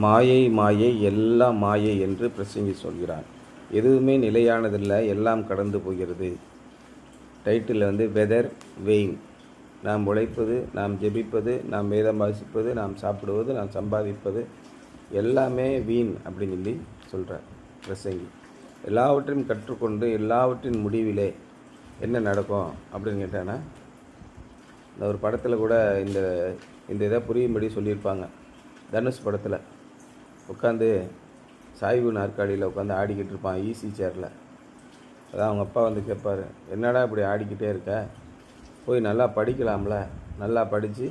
மாயை மாயை எல்லாம் மாயை என்று பிரசங்கி சொல்கிறான். எதுவுமே நிலையானதில்லை, எல்லாம் கடந்து போகிறது. Title whether vain. நாம் உழைப்பது, நாம் ஜெபிப்பது, நாம் வேதம் வாசிப்பது, நாம் சாப்பிடுவது, நாம் சம்பாதிப்பது எல்லாமே வீண் அப்படின்னு சொல்லி சொல்கிறார் பிரசங்கி. எல்லாவற்றையும் கற்றுக்கொண்டு எல்லாவற்றின் முடிவிலே என்ன நடக்கும் அப்படின்னு கேட்டான்னா, இந்த ஒரு படத்தில் கூட இந்த இந்த இதை புரியும்படி சொல்லியிருப்பாங்க. தனுஷ் படத்தில் உட்காந்து சாய்வு நாற்காலியில் உட்காந்து ஆடிக்கிட்டு இருப்பான், ஈஸி சேரில். அதான் அவங்க அப்பா கேட்பார், என்னடா இப்படி ஆடிக்கிட்டே இருக்க, போய் நல்லா படிக்கலாம்ல, நல்லா படித்து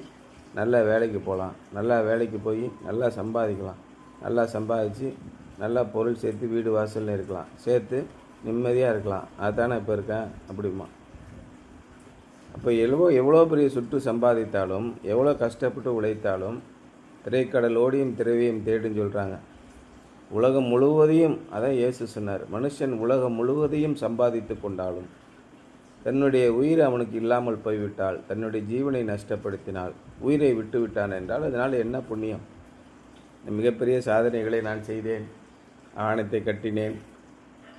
நல்ல வேலைக்கு போகலாம், நல்லா வேலைக்கு போய் நல்லா சம்பாதிக்கலாம், நல்லா சம்பாதிச்சு நல்லா பொருள் சேர்த்து வீடு வாசல்னு இருக்கலாம், சேர்த்து நிம்மதியாக இருக்கலாம், அதுதானே இப்போ இருக்கேன் அப்படிமா. அப்போ எவ்வளோ பெரிய சுற்று சம்பாதித்தாலும், எவ்வளோ கஷ்டப்பட்டு உழைத்தாலும் திரைக்கடலோடியும் திரவியம் தேடுன்னு சொல்கிறாங்க. உலகம் முழுவதையும், அதான் இயேசு சொன்னார், மனுஷன் உலகம் முழுவதையும் சம்பாதித்து கொண்டாலும் தன்னுடைய உயிர் அவனுக்கு இல்லாமல் போய்விட்டால், தன்னுடைய ஜீவனை நஷ்டப்படுத்தினால், உயிரை விட்டு விட்டான் என்றால் அதனால் என்ன புண்ணியம்? மிகப்பெரிய சாதனைகளை நான் செய்தேன், ஆணையத்தை கட்டினேன்,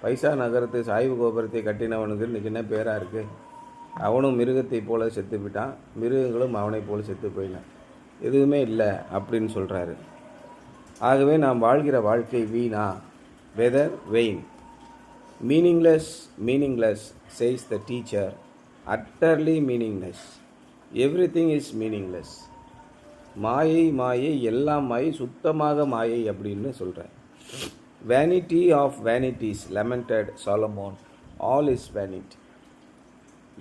பைசா நகரத்து சாய்வு கோபுரத்தை கட்டினவனுக்கு இன்றைக்கி என்ன பேராக இருக்குது? அவனும் மிருகத்தை போல செத்து விட்டான், மிருகங்களும் அவனை போல செத்து போயினான், எதுவுமே இல்லை அப்படின்னு சொல்கிறாரு. ஆகவே நாம் வாழ்கிற வாழ்க்கை வீணா? Whether vain. Meaningless says the teacher, utterly meaningless. Everything is meaningless. மாயை மாயை எல்லாம் மாயை, சுத்தமாக மாயை அப்படின்னு சொல்கிறேன். Vanity of vanities, lamented Solomon, all is vanity.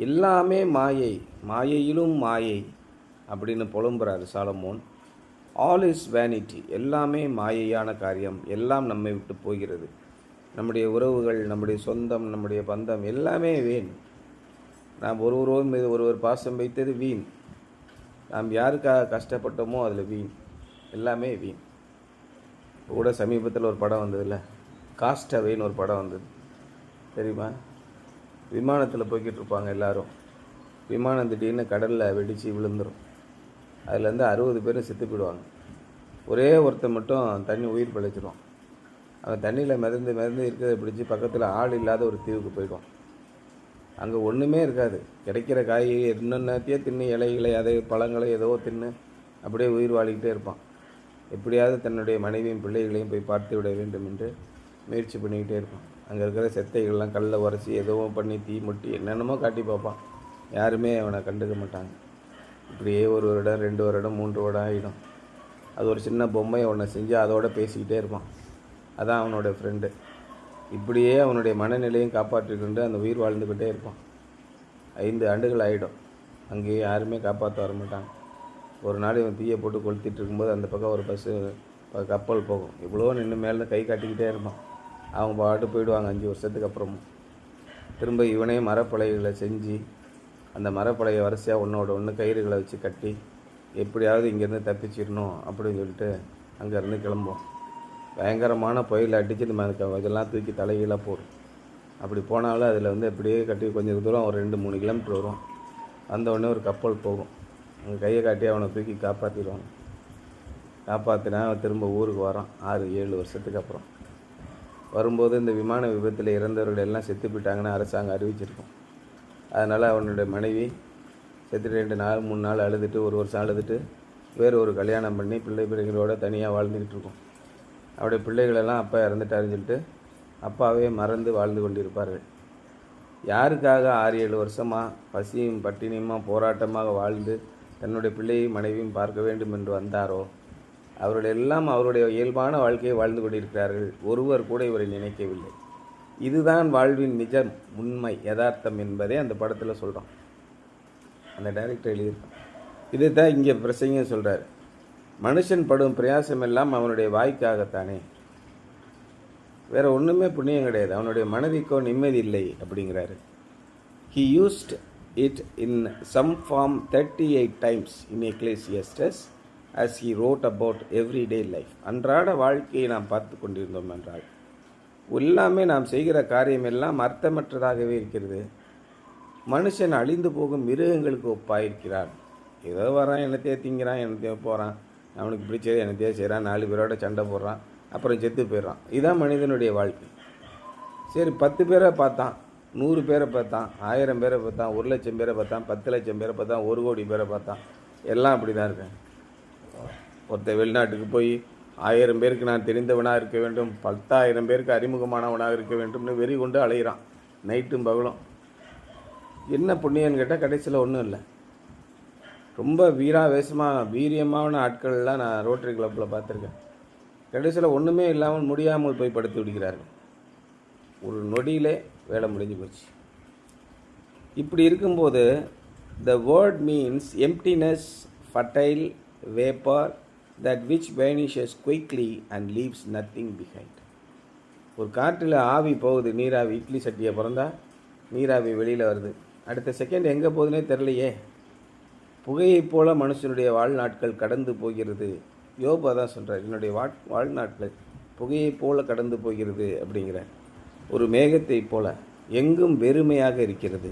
எல்லாமே மாயை, மாயையிலும் மாயை அப்படின்னு புலம்புறாரு சாலமோன். ஆல் இஸ் வேனிட்டி, எல்லாமே மாயையான காரியம், எல்லாம் நம்மை விட்டு போகிறது. நம்முடைய உறவுகள், நம்முடைய சொந்தம், நம்முடைய பந்தம் எல்லாமே வீண். நாம் ஒருவர் மீது ஒருவர் பாசம் வைத்தது வீண். நாம் யாருக்காக கஷ்டப்பட்டோமோ அதில் வீண், எல்லாமே வீண். கூட சமீபத்தில் ஒரு படம் வந்ததில்ல, காஸ்டவேன்னு ஒரு படம் வந்தது தெரியுமா? விமானத்தில் போய்கிட்டு இருப்பாங்க எல்லோரும், விமானம் திடீர்னு கடலில் வெடித்து விழுந்துடும். அதுலேருந்து 60 பேரும் செத்து போயிடுவாங்க. ஒரே ஒருத்தர் மட்டும் தண்ணி உயிர் பிழைச்சிடுவான். அவன் தண்ணியில் மிதந்து இருக்கிறத பிடிச்சி பக்கத்தில் ஆள் இல்லாத ஒரு தீவுக்கு போயிடுவான். அங்கே ஒன்றுமே இருக்காது, கிடைக்கிற காய் என்னென்னத்தையே தின்னு, இலைகளை, அதை பழங்களை ஏதோ தின்னு அப்படியே உயிர் வாழிக்கிட்டே இருப்பான். எப்படியாவது தன்னுடைய மனைவியும் பிள்ளைகளையும் போய் பார்த்து விட வேண்டும் என்று முயற்சி பண்ணிக்கிட்டே இருப்பான். அங்கே இருக்கிற செத்தைகள்லாம் கல்லை உரைச்சி ஏதோ பண்ணி தீ முட்டி என்னென்னமோ காட்டி பார்ப்பான். யாருமே அவனை கண்டுக்க மாட்டாங்க. இப்படியே 1 வருடம் 2 வருடம் 3 வருடம் ஆகிடும். அது ஒரு சின்ன பொம்மையை ஒன்று செஞ்சு அதோடு பேசிக்கிட்டே இருப்பான். அதான் அவனோட ஃப்ரெண்டு. இப்படியே அவனுடைய மனநிலையும் காப்பாற்றிக்கொண்டு அந்த உயிர் வாழ்ந்துக்கிட்டே இருப்பான். 5 ஆண்டுகள் ஆகிடும். அங்கேயே யாருமே காப்பாற்ற வர மாட்டாங்க. ஒரு நாள் இவன் தீயை போட்டு கொளுத்திட்டு இருக்கும்போது அந்த பக்கம் ஒரு கப்பல் போகும். இவ்வளோ நின்று மேலே கை காட்டிக்கிட்டே இருப்பான். அவங்க பாட்டு போயிடுவாங்க. 5 வருஷத்துக்கு அப்புறமும் திரும்ப இவனே மரப்பலகைகளை செஞ்சு அந்த மரப்பலகை வரிசையாக ஒன்று கயிறுகளை வச்சு கட்டி எப்படியாவது இங்கேருந்து தப்பிச்சிடணும் அப்படின்னு சொல்லிட்டு அங்கேருந்து கிளம்புவோம். பயங்கரமான புயல் அடித்து நம்ம இதெல்லாம் தூக்கி தலைகீழாக போடும். அப்படி போனாலும் அதில் எப்படியே கட்டி கொஞ்சம் தூரம் ஒரு 2-3 கிலோமீட்டர் வரும். அந்த உடனே ஒரு கப்பல் போகும். அங்கே கையை காட்டி அவனை தூக்கி காப்பாற்றிடுவாங்க. காப்பாற்றினா அவன் திரும்ப ஊருக்கு வரான் 6-7 வருஷத்துக்கு அப்புறம். வரும்போது இந்த விமான விபத்தில் இறந்தவர்கள் எல்லாம் செத்து போயிட்டாங்கன்னு அரசாங்கம் அறிவிச்சிருக்கும். அதனால் அவனுடைய மனைவி செத்துட்டு 2 நாள் 3 நாள் அழுதுட்டு 1 வருஷம் அழுதுட்டு வேறு ஒரு கல்யாணம் பண்ணி பிள்ளைகளோட தனியாக வாழ்ந்துக்கிட்டு இருக்கும். அவருடைய பிள்ளைகளெல்லாம் அப்பா இறந்துட்டாருன்னு சொல்லிட்டு அப்பாவே மறந்து வாழ்ந்து கொண்டிருப்பார்கள். யாருக்காக 6-7 வருஷமாக பசியும் பட்டினியுமா போராட்டமாக வாழ்ந்து தன்னுடைய பிள்ளையும் மனைவியும் பார்க்க வேண்டும் என்று வந்தாரோ அவர்கள் எல்லாம் அவருடைய இயல்பான வாழ்க்கையை வாழ்ந்து கொண்டிருக்கிறார்கள். ஒருவர் கூட இவரை நினைக்கவில்லை. இதுதான் வாழ்வின் நிஜம், உண்மை, யதார்த்தம் என்பதை அந்த படத்தில் சொல்கிறோம். அந்த டைரக்டர் எழுதியிருக்கான். இதை தான் இங்கே பிரசங்கம் சொல்கிறார். மனுஷன் படும் பிரயாசம் எல்லாம் அவனுடைய வாய்க்காகத்தானே, வேறு ஒன்றுமே புண்ணியம் கிடையாது. அவனுடைய மனதிற்கோ நிம்மதி இல்லை அப்படிங்கிறாரு. He used it in some form 38 times in Ecclesiastes as he wrote about everyday life. அன்றாட வாழ்க்கையை நாம் பார்த்து கொண்டிருந்தோம் என்றால் எல்லாமே நாம் செய்கிற காரியம் எல்லாம் அர்த்தமற்றதாகவே இருக்கிறது. மனுஷன் அழிந்து போகும் மிருகங்களுக்கு ஒப்பாயிருக்கிறான். ஏதோ வரான், என்னத்தையோ திங்கிறான், என்னத்தையோ போகிறான், அவனுக்கு பிடிச்சது என்னத்தையே செய்கிறான், 4 பேரோட சண்டை போடுறான், அப்புறம் செத்து போயிடுறான். இதுதான் மனிதனுடைய வாழ்க்கை. சரி, 10 பேரை பார்த்தான், 100 பேரை பார்த்தான், 1000 பேரை பார்த்தான், 1,00,000 பேரை பார்த்தான், 10,00,000 பேரை பார்த்தான், 1 கோடி பேரை பார்த்தான். எல்லாம் அப்படி தான் இருக்கேன். ஒருத்தர் வெளிநாட்டுக்கு போய் 1000 பேருக்கு நான் தெரிந்தவனாக இருக்க வேண்டும், 10,000 பேருக்கு அறிமுகமானவனாக இருக்க வேண்டும்னு வெறி கொண்டு அலைகிறான் நைட்டும் பகலும். என்ன புண்ணியன்னு கேட்டால் கடைசியில் ஒன்றும் இல்லை. ரொம்ப வீரியமான ஆட்கள்லாம் நான் ரோட்டரி கிளப்பில் பார்த்துருக்கேன். கடைசியில் ஒன்றுமே இல்லாமல் முடியாமல் போய் படுத்து விடுகிறார்கள். ஒரு நொடியிலே வேலை முடிஞ்சு போச்சு. இப்படி இருக்கும்போது the word means emptiness, fertile vapor that which vanishes quickly and leaves nothing behind. ஒரு காற்றில் ஆவி போகுது, நீராவி. இட்லி சட்டியை பிறந்தா நீராவி வெளியில் வருது, அடுத்த செகண்ட் எங்கே போகுதுன்னே தெரியலையே. புகையைப் போல மனுஷனுடைய வாழ்நாட்கள் கடந்து போகிறது. யோபு அதான் சொல்கிறார், என்னுடைய வாழ்நாட்கள் புகையைப் போல கடந்து போகிறது அப்படிங்கிற. ஒரு மேகத்தைப் போல எங்கும் வெறுமையாக இருக்கிறது.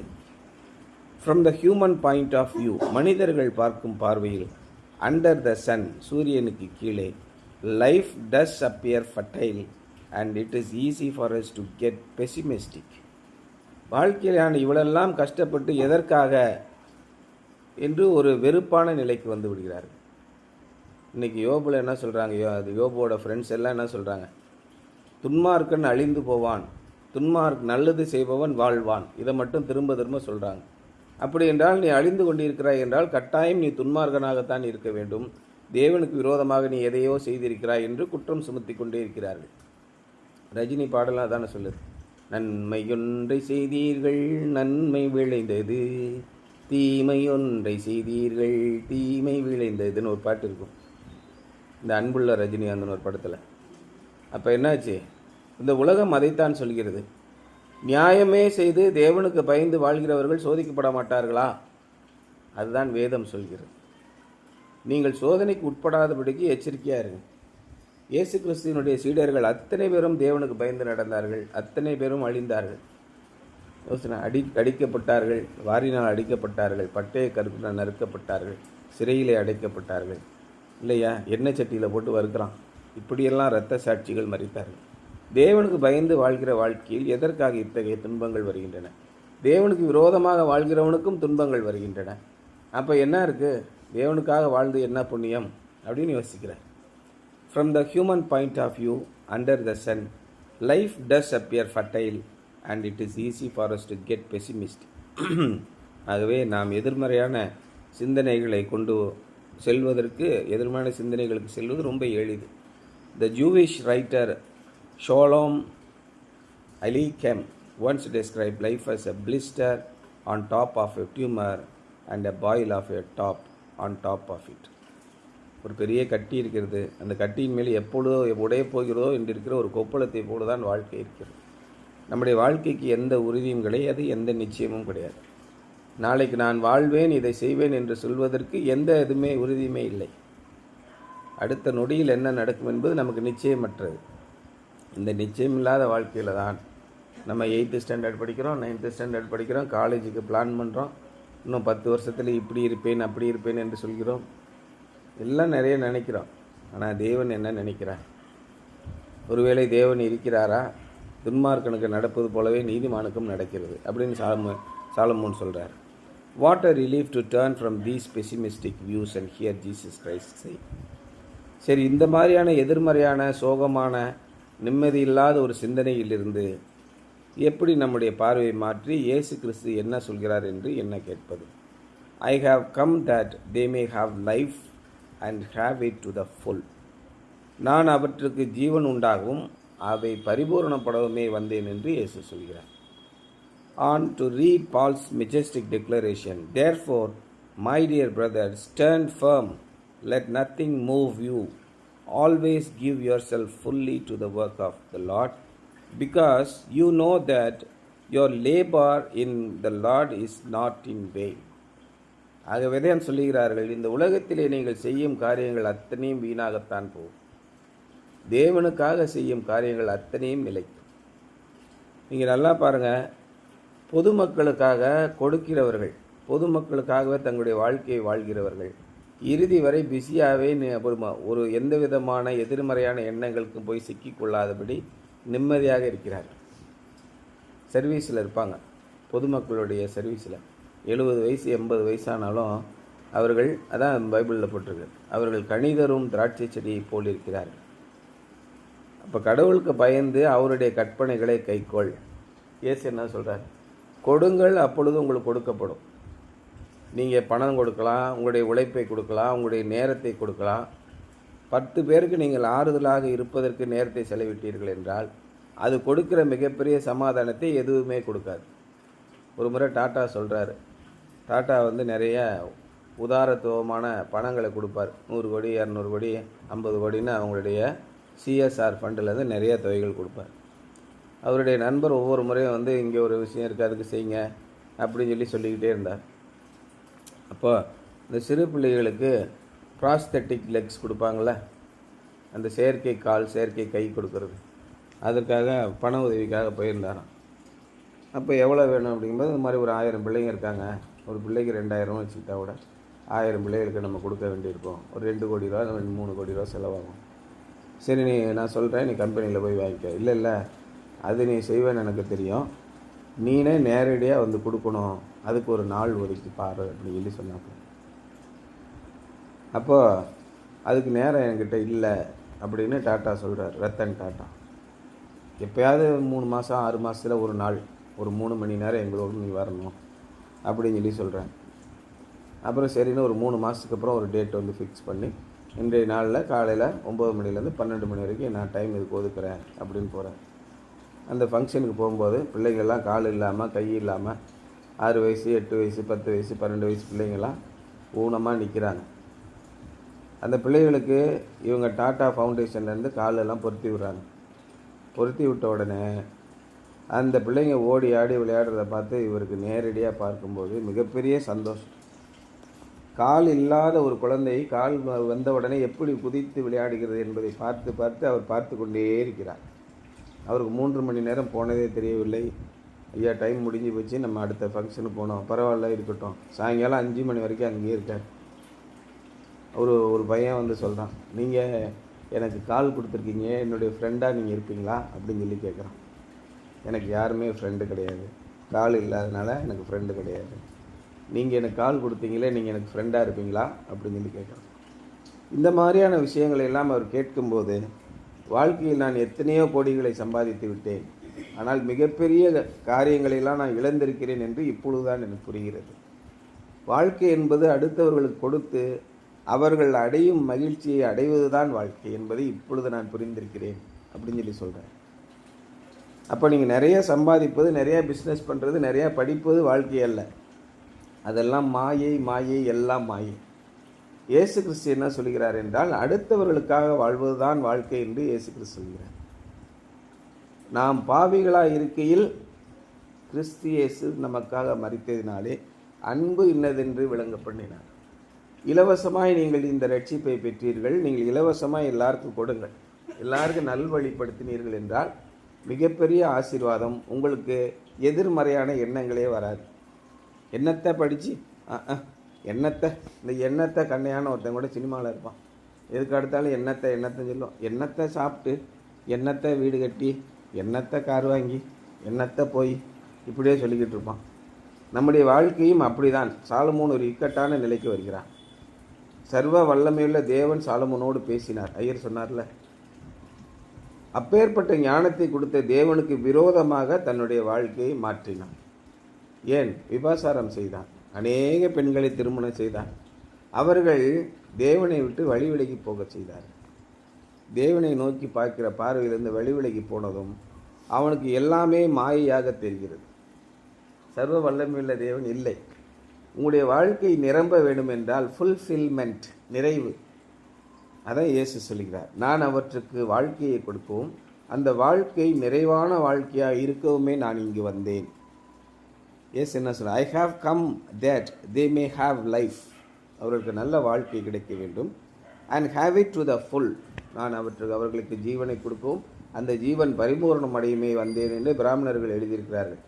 From the human point of view, மனிதர்கள் பார்க்கும் பார்வையில், அண்டர் த சன், சூரியனுக்கு கீழே, life does appear futile and it is easy for us to get pessimistic. வாழ்க்கையிலான இவ்வளெல்லாம் கஷ்டப்பட்டு எதற்காக என்று ஒரு வெறுப்பான நிலைக்கு வந்து விடுகிறார்கள். இன்றைக்கி யோபுல என்ன சொல்கிறாங்க, யோபுவோட ஃப்ரெண்ட்ஸ் எல்லாம் என்ன சொல்கிறாங்க, துன்மார்க்கன் அழிந்து போவான், நல்லது செய்பவன் வாழ்வான். இதை மட்டும் திரும்ப திரும்ப சொல்கிறாங்க. அப்படி என்றால் நீ அழிந்து கொண்டிருக்கிறாய் என்றால் கட்டாயம் நீ துன்மார்க்கனாகத்தான் இருக்க வேண்டும். தேவனுக்கு விரோதமாக நீ எதையோ செய்திருக்கிறாய் என்று குற்றம் சுமத்தி கொண்டே இருக்கிறார்கள். ரஜினி பாடலாம் தானே சொல்லுது, நன்மை ஒன்றை செய்தீர்கள் நன்மை விளைந்தது, தீமை ஒன்றை செய்தீர்கள் தீமை விளைந்ததுன்னு ஒரு பாட்டு இருக்கும், இந்த அன்புள்ள ரஜினிகாந்தன் ஒரு படத்தில். அப்போ என்னாச்சு, இந்த உலகம் அதைத்தான் சொல்கிறது. நியாயமே செய்து தேவனுக்கு பயந்து வாழ்கிறவர்கள் சோதிக்கப்பட மாட்டார்களா? அதுதான் வேதம் சொல்கிறது. நீங்கள் சோதனைக்கு உட்படாதபடிக்கு எச்சரிக்கையாக இருங்க. இயேசு கிறிஸ்துவினுடைய சீடர்கள் அத்தனை பேரும் தேவனுக்கு பயந்து நடந்தார்கள், அத்தனை பேரும் அழிந்தார்கள். யோசனை, அடிக்கப்பட்டார்கள், வாரினால் அடிக்கப்பட்டார்கள், பட்டய கருப்பினால் நறுக்கப்பட்டார்கள், சிறையிலே அடைக்கப்பட்டார்கள், இல்லையா, எண்ணெய் சட்டியில் போட்டு வறுக்கிறான். இப்படியெல்லாம் இரத்த சாட்சிகள் மரித்தார்கள். தேவனுக்கு பயந்து வாழ்கிற வாழ்க்கையில் எதற்காக இத்தகைய துன்பங்கள் வருகின்றன? தேவனுக்கு விரோதமாக வாழ்கிறவனுக்கும் துன்பங்கள் வருகின்றன. அப்போ என்ன இருக்குது, தேவனுக்காக வாழ்ந்து என்ன புண்ணியம் அப்படின்னு யோசிக்கிறார். From the human point of view, under the sun, life does appear futile and it is easy for us to get pessimist. ஆகவே நாம் எதிர்மறையான சிந்தனைகளை கொண்டு செல்வதற்கு, எதிர்மறையான சிந்தனைகளுக்கு செல்வது ரொம்ப எளிது. The Jewish writer Sholom Aleichem once described life as a blister on top of a tumor and a boil of a top on top of it. ஒரு பெரிய கட்டி இருக்கிறது, அந்த கட்டியின் மேலே எப்பொழுதோ உடைய போகிறதோ என்று இருக்கிற ஒரு கொப்பளத்தை போல தான் வாழ்க்கை இருக்கிறது. நம்முடைய வாழ்க்கைக்கு எந்த உறுதியும் கிடையாது, எந்த நிச்சயமும் கிடையாது. நாளைக்கு நான் வாழ்வேன், இதை செய்வேன் என்று சொல்வதற்கு எந்த எதுவுமே உறுதியுமே இல்லை. அடுத்த நொடியில் என்ன நடக்கும் என்பது நமக்கு நிச்சயமற்றது. இந்த நிச்சயமில்லாத வாழ்க்கையில் தான் நம்ம 8th ஸ்டாண்டர்ட் படிக்கிறோம், 9th ஸ்டாண்டர்ட் படிக்கிறோம், காலேஜுக்கு பிளான் பண்ணுறோம், இன்னும் 10 வருஷத்தில் இப்படி இருப்பேன் அப்படி இருப்பேன் என்று சொல்கிறோம். எல்லாம் நிறைய நினைக்கிறோம். ஆனால் தேவன் என்ன நினைக்கிறார்? ஒருவேளை தேவன் இருக்கிறாரா? துன்மார்க்கனுக்கு நடப்பது போலவே நீதிமானுக்கும் நடக்கிறது அப்படின்னு சாலமோன் சொல்கிறார். What a relief to turn from these pessimistic views and hear Jesus Christ say. சரி, இந்த மாதிரியான எதிர்மறையான சோகமான நிம்மதி இல்லாத ஒரு சிந்தனையிலிருந்து எப்படி நம்முடைய பார்வையை மாற்றி இயேசு கிறிஸ்து என்ன சொல்கிறார் என்று என்ன கேட்பது? I have come that they may have life and have it to the full. நான் அவற்றுக்கு ஜீவன் உண்டாகவும் அவை பரிபூரணப்படவுமே வந்தேன் என்று இயேசு சொல்கிறார். On to read Paul's majestic declaration, therefore, my dear brothers, stand firm, let nothing move you. Always give yourself fully to the work of the Lord, because you know that your labor in the Lord is not in vain. ஆகவே தான் சொல்லுகிறார்கள், இந்த உலகத்திலே நீங்கள் செய்யும் காரியங்கள் அத்தனையும் வீணாகத்தான் போகும், தேவனுக்காக செய்யும் காரியங்கள் அத்தனையும் நிலைக்கும். நீங்கள் நல்லா பாருங்கள், பொதுமக்களுக்காக கொடுக்கிறவர்கள், பொதுமக்களுக்காகவே தங்களுடைய வாழ்க்கையை வாழ்கிறவர்கள், இறுதி வரை பிஸியாகவே ஒரு எந்த விதமான எதிர்மறையான எண்ணங்களுக்கும் போய் சிக்கிக்கொள்ளாதபடி நிம்மதியாக இருக்கிறார். சர்வீஸில் இருப்பாங்க, பொதுமக்களுடைய சர்வீஸில் 70 வயசு 80 வயசானாலும் அவர்கள், அதான் பைபிளில் போட்டிருக்கு, அவர்கள் கனிதரும் திராட்சை செடியை போல் இருக்கிறார்கள். அப்போ கடவுளுக்கு பயந்து அவருடைய கற்பனைகளை கைக்கொள். இயேசு என்ன சொல்கிறார்? கொடுங்கள், அப்பொழுது உங்களுக்கு கொடுக்கப்படும். நீங்கள் பணம் கொடுக்கலாம், உங்களுடைய உழைப்பை கொடுக்கலாம், உங்களுடைய நேரத்தை கொடுக்கலாம். 10 பேருக்கு நீங்கள் ஆறுதலாக இருப்பதற்கு நேரத்தை செலவிட்டீர்கள் என்றால் அது கொடுக்குற மிகப்பெரிய சமாதானத்தை எதுவுமே கொடுக்காது. ஒரு முறை டாட்டா சொல்கிறாரு, டாட்டா நிறைய உதாரத்துவமான பணங்களை கொடுப்பார். 100 கோடி 200 கோடி 50 கோடின்னு அவங்களுடைய சிஎஸ்ஆர் ஃபண்டிலேருந்து நிறைய தொகைகள் கொடுப்பார். அவருடைய நண்பர் ஒவ்வொரு முறையும் இங்கே ஒரு விஷயம் இருக்குது, அதுக்கு செய்யுங்க அப்படின்னு சொல்லிக்கிட்டே இருந்தார். அப்போ இந்த சிறு பிள்ளைகளுக்கு ப்ராஸ்தட்டிக் லெக்ஸ் கொடுப்பாங்கள, அந்த செயற்கை கால் செயற்கை கை கொடுக்கறது, அதற்காக பண உதவிக்காக போயிருந்தாராம். அப்போ எவ்வளோ வேணும் அப்படிங்கும்போது இந்த மாதிரி ஒரு 1000 பிள்ளைங்க இருக்காங்க, ஒரு பிள்ளைக்கு 2000 வச்சுக்கிட்டா கூட 1000 பிள்ளைகளுக்கு நம்ம கொடுக்க வேண்டியிருக்கோம், ஒரு 2 கோடி ரூபா 3 கோடி ரூபா செலவாகும். சரி, நான் சொல்கிறேன், நீ கம்பெனியில் போய் வாங்கிக்க. இல்லை அது நீ செய்வேன்னு எனக்கு தெரியும், நீனே நேரடியாக கொடுக்கணும், அதுக்கு ஒரு நாள் ஒதுக்கி பாரு அப்படின்னு சொன்னாங்க. அப்போது அதுக்கு நேரம் என்கிட்ட இல்லை அப்படின்னு டாட்டா சொல்கிறார், ரத்தன் டாட்டா. எப்போயாவது 3 மாதம் 6 மாதத்தில் ஒரு நாள் ஒரு 3 மணி நேரம் எங்களோடு நீ வரணும் அப்படின்னு சொல்கிறேன். அப்புறம் சரின்னு ஒரு 3 மாதத்துக்கு அப்புறம் ஒரு டேட் ஃபிக்ஸ் பண்ணி, இன்றைய நாளில் காலையில் 9 மணிலேருந்து 12 மணி வரைக்கும் நான் டைம் இதுக்கு ஒதுக்குறேன் அப்படின்னு போகிறேன். அந்த ஃபங்க்ஷனுக்கு போகும்போது பிள்ளைங்கள்லாம் கால் இல்லாமல் கை இல்லாமல் 6 வயசு 8 வயசு 10 வயசு 12 வயசு பிள்ளைங்கள்லாம் ஊனமாக நிற்கிறாங்க. அந்த பிள்ளைகளுக்கு இவங்க டாட்டா ஃபவுண்டேஷன்லேருந்து காலெல்லாம் பொருத்தி விடுறாங்க. பொருத்தி விட்ட உடனே அந்த பிள்ளைங்க ஓடி ஆடி விளையாடுறத பார்த்து இவருக்கு நேரடியாக பார்க்கும்போது மிகப்பெரிய சந்தோஷம். கால் இல்லாத ஒரு குழந்தை கால் வந்த உடனே எப்படி குதித்து விளையாடுகிறது என்பதை பார்த்து பார்த்து அவர் பார்த்து கொண்டே இருக்கிறார். அவருக்கு 3 மணி நேரம் போனதே தெரியவில்லை. ஐயா, டைம் முடிஞ்சு போச்சு, நம்ம அடுத்த ஃபங்க்ஷனுக்கு போனோம், பரவாயில்ல இருக்கட்டும். சாயங்காலம் 5 மணி வரைக்கும் அங்கேயே இருக்கார். ஒரு பையன் சொல்கிறான், நீங்கள் எனக்கு கால் கொடுத்துருக்கீங்க, என்னுடைய ஃப்ரெண்டாக நீங்கள் இருப்பீங்களா அப்படின்னு கேட்குறான். எனக்கு யாருமே ஃப்ரெண்டு கிடையாது, கால் இல்லாதனால எனக்கு ஃப்ரெண்டு கிடையாது. நீங்கள் எனக்கு கால் கொடுத்தீங்களே, நீங்கள் எனக்கு ஃப்ரெண்டாக இருப்பீங்களா அப்படின்னு கேட்குறான். இந்த மாதிரியான விஷயங்களை எல்லாம் அவர் கேட்கும்போது, வாழ்க்கையில் நான் எத்தனையோ கோடிகளை சம்பாதித்து விட்டேன், ஆனால் மிகப்பெரிய காரியங்களெல்லாம் நான் இழந்திருக்கிறேன் என்று இப்பொழுதுதான் எனக்கு புரிகிறது. வாழ்க்கை என்பது அடுத்தவர்களுக்கு கொடுத்து அவர்கள் அடையும் மகிழ்ச்சியை அடைவதுதான் வாழ்க்கை என்பதை இப்பொழுது நான் புரிந்திருக்கிறேன் அப்படின்னு சொல்கிறேன். அப்போ நீங்கள் நிறைய சம்பாதிப்பது, நிறைய பிஸ்னஸ் பண்ணுறது, நிறையா படிப்பது வாழ்க்கை அல்ல. அதெல்லாம் மாயை, மாயை, எல்லாம் மாயை. இயேசு கிறிஸ்து என்ன சொல்கிறார் என்றால், அடுத்தவர்களுக்காக வாழ்வதுதான் வாழ்க்கை என்று இயேசு கிறிஸ்து சொல்கிறார். நாம் பாவிகளாக இருக்கையில் கிறிஸ்து இயேசு நமக்காக மரித்ததினாலே அன்பு இன்னதென்று விளங்க பண்ணினார். இலவசமாய் நீங்கள் இந்த ரட்சிப்பை பெற்றீர்கள், நீங்கள் இலவசமாய் எல்லாருக்கும் கொடுங்கள், எல்லாருக்கும் நல்வழிப்படுத்தினீர்கள் என்றால் மிகப்பெரிய ஆசீர்வாதம். உங்களுக்கு எதிர்மறையான எண்ணங்களே வராது. எண்ணத்தை படித்து இந்த எண்ணத்தை கண்ணையான ஒருத்தன் கூட சினிமாவில் இருப்பான். எதுக்கு அடுத்தாலும் எண்ணத்தை சொல்லுவோம். எண்ணத்தை சாப்பிட்டு, எண்ணத்தை வீடு கட்டி, எண்ணத்தை கார் வாங்கி, எண்ணத்தை போய் இப்படியே சொல்லிக்கிட்டு இருப்பான். நம்முடைய வாழ்க்கையும் அப்படிதான். சாலமோன் ஒரு இக்கட்டான நிலைக்கு வருகிறான். சர்வ வல்லமையுள்ள தேவன் சாலமோனோடு பேசினார். ஐயர் சொன்னார்ல, அப்பேற்பட்ட ஞானத்தை கொடுத்த தேவனுக்கு விரோதமாக தன்னுடைய வாழ்க்கையை மாற்றினான். ஏன்? விபசாரம் செய்தான். அநேக பெண்களை திருமணம் செய்தான். அவர்கள் தேவனை விட்டு வழி விலகி போக செய்தார்கள். தேவனை நோக்கி பார்க்கிற பார்வையிலிருந்து வழி விலகி போனதும் அவனுக்கு எல்லாமே மாயையாக தெரிகிறது. சர்வ வல்லமையுள்ள தேவன் இல்லை. உங்களுடைய வாழ்க்கை நிரம்ப வேண்டும் என்றால் ஃபுல்ஃபில்மெண்ட், நிறைவு, அதான் இயேசு சொல்கிறார். நான் அவற்றுக்கு வாழ்க்கையை கொடுக்கவும் அந்த வாழ்க்கை நிறைவான வாழ்க்கையாக இருக்கவுமே நான் இங்கு வந்தேன். இயேசு என்ன சொல்ற? I have come that they may have life. அவர்களுக்கு நல்ல வாழ்க்கை கிடைக்க வேண்டும். And have it to the full. நான் அவர்களுக்கு ஜீவனை கொடுக்கவும் அந்த ஜீவன் பரிபூர்ணம் அடையுமே வந்தேன் என்று பிராமணர்கள் எழுதியிருக்கிறார்கள்.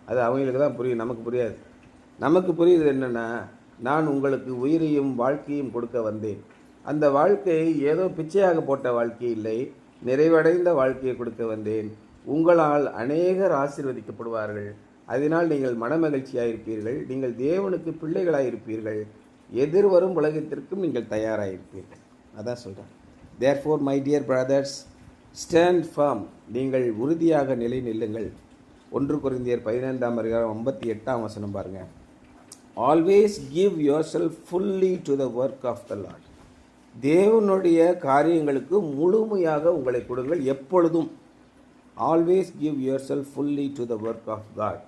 அது அவங்களுக்கு தான் புரியும், நமக்கு புரியாது. நமக்கு புரியுது என்னென்னா, நான் உங்களுக்கு உயிரையும் வாழ்க்கையும் கொடுக்க வந்தேன். அந்த வாழ்க்கையை ஏதோ பிச்சையாக போட்ட வாழ்க்கை இல்லை, நிறைவடைந்த வாழ்க்கையை கொடுக்க வந்தேன். உங்களால் அநேகர் ஆசீர்வதிக்கப்படுவார்கள். அதனால் நீங்கள் மனமகிழ்ச்சியாயிருப்பீர்கள். நீங்கள் தேவனுக்கு பிள்ளைகளாயிருப்பீர்கள். எதிர்வரும் உலகத்திற்கும் நீங்கள் தயாராகிருப்பீர்கள். அதான் சொல்கிறேன். Therefore my dear brothers, stand firm. நீங்கள் உறுதியாக நிலை நில்லுங்கள். 1 கொரிந்தியர் 15:58 பாருங்கள். Always give yourself fully to the work of the Lord. தேவனுடைய காரியங்களுக்கு முழுமையாக உங்களை கொடுங்கள். எப்பொழுதும் always give yourself fully to the work of God.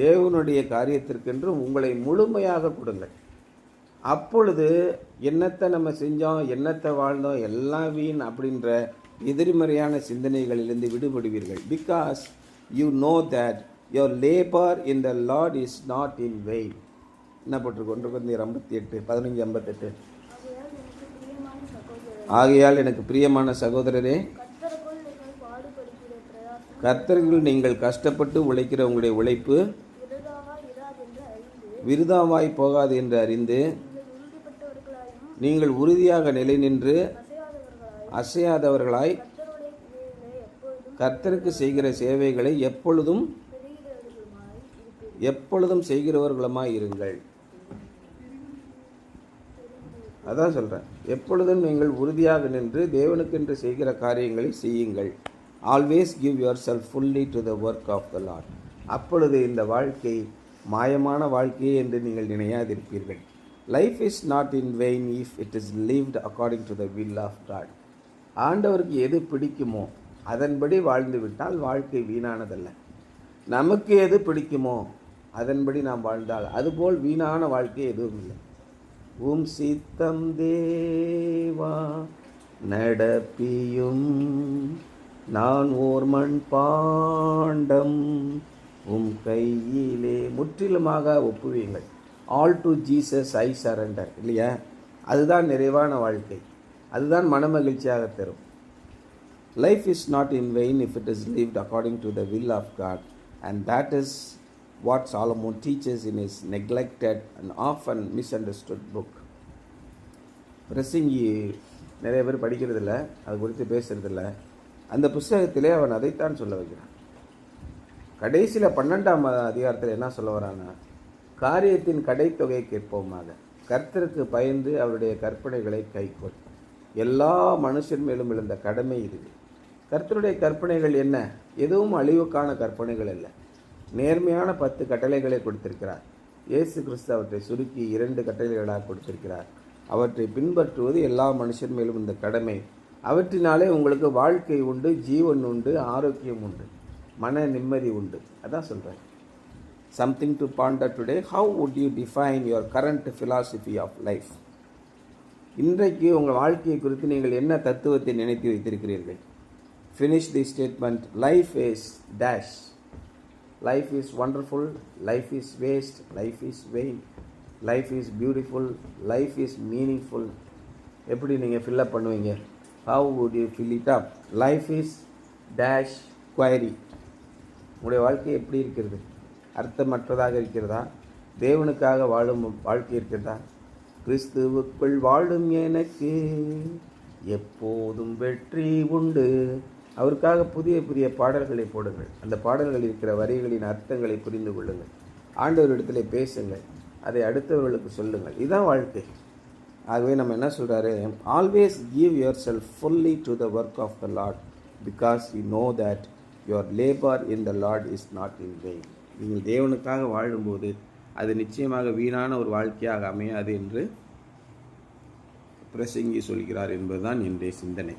தேவனுடைய காரியத்திற்கென்று உங்களை முழுமையாக கொடுங்கள். அப்பொழுது என்னத்தை நம்ம செஞ்சோம், என்னத்தை வாழ்ந்தோம், எல்லாம் வீண் அப்படின்ற எதிர்மறையான சிந்தனைகளிலிருந்து விடுபடுவீர்கள். Because you know that your labour in the Lord is not in vain. என்ன போட்டிருக்கு? 1 கொரிந்தியர் 15:58. ஆகையால் எனக்கு பிரியமான சகோதரரே, கர்த்தருக்குள் நீங்கள் கஷ்டப்பட்டு உழைக்கிற உங்களுடைய உழைப்பு விருதாவாய் போகாது என்று அறிந்து நீங்கள் உறுதியாக நிலை நின்று அசையாதவர்களாய் கர்த்தருக்கு செய்கிற சேவைகளை எப்பொழுதும் செய்கிறவர்களுமாய் இருங்கள். அதான் சொல்கிறேன். எப்பொழுதும் நீங்கள் உறுதியாக நின்று தேவனுக்கென்று செய்கிற காரியங்களை செய்யுங்கள். Always give yourself fully to the work of the Lord. அப்பொழுது இந்த வாழ்க்கை மாயமான வாழ்க்கையே என்று நீங்கள் நினையாதிருப்பீர்கள். Life is not in vain if it is lived according to the will of God. ஆண்டவருக்கு எது பிடிக்குமோ அதன்படி வாழ்ந்து விட்டால் வாழ்க்கை வீணானதல்ல. நமக்கு எது பிடிக்குமோ அதன்படி நாம் வாழ்ந்தால் அதுபோல் வீணான வாழ்க்கை எதுவும் இல்லை. சித்தம் தேவா நடப்பியும் நான் ஓர் மண் பாண்டம் கையிலே முற்றிலுமாக ஒப்புவீங்கள். All to Jesus I surrender. இல்லையா? அதுதான் நிறைவான வாழ்க்கை. அதுதான் மனமகிழ்ச்சியாக தரும். Life is not in vain if it is lived according to the will of God. And that is what Solomon teaches in his neglected and often misunderstood book. பிரசங்கி நிறைய பேர் படிக்கிறதில்ல, அது குறித்து பேசுறதில்ல. அந்த புஸ்தகத்திலே அவன் அதைத்தான் சொல்ல வைக்கிறான். கடைசியில் 12ஆம் அதிகாரத்தில் என்ன சொல்ல வரான்னா, காரியத்தின் கடைத்தொகை கேட்போமாக, கர்த்தருக்கு பயந்து அவருடைய கற்பனைகளை கைக்கொள். எல்லா மனுஷன் மேலும் விழுந்த கடமை இது. கர்த்தருடைய கற்பனைகள் என்ன? எதுவும் அழிவுக்கான கற்பனைகள் அல்ல. நேர்மையான 10 கட்டளைகளை கொடுத்திருக்கிறார். இயேசு கிறிஸ்து அவற்றை சுருக்கி 2 கட்டளைகளாக கொடுத்திருக்கிறார். அவற்றை பின்பற்றுவது எல்லா மனுஷன் மேலும் இந்த கடமை. அவற்றினாலே உங்களுக்கு வாழ்க்கை உண்டு, ஜீவன் உண்டு, ஆரோக்கியம் உண்டு, மன நிம்மதி உண்டு. அதான் சொல்கிறேன். Something to ponder today. How would you define your current philosophy of life? இன்றைக்கு உங்கள் வாழ்க்கையை குறித்து நீங்கள் என்ன தத்துவத்தை நினைத்து வைத்திருக்கிறீர்கள்? Finish the statement. Life is dash. Life is wonderful, life is waste, life is vain, life is beautiful, life is meaningful. எப்படி நீங்கள் ஃபில்லப் பண்ணுவீங்க? How would you fill it up? Life is dash query. உங்களுடைய வாழ்க்கை எப்படி இருக்கிறது? அர்த்தமற்றதாக இருக்கிறதா? தேவனுக்காக வாழும் வாழ்க்கை இருக்கிறதா? கிறிஸ்துவுக்குள் வாழும் எனக்கு எப்போதும் வெற்றி உண்டு. அவருக்காக புதிய புதிய பாடல்களை போடுங்கள். அந்த பாடல்கள் இருக்கிற வரிகளின் அர்த்தங்களை புரிந்து கொள்ளுங்கள். ஆண்டவரிடத்தில் பேசுங்கள். அதை அடுத்தவர்களுக்கு சொல்லுங்கள். இதுதான் வாழ்க்கை. ஆகவே நம்ம என்ன சொல்கிறாரு? Always give yourself fully to the work of the Lord because you know that your labour in the Lord is not in vain. நீங்கள் தேவனுக்காக வாழும்போது அது நிச்சயமாக வீணான ஒரு வாழ்க்கையாக அமையாது என்று பிரசங்கி சொல்கிறார் என்பதுதான் இன்றைய சிந்தனை.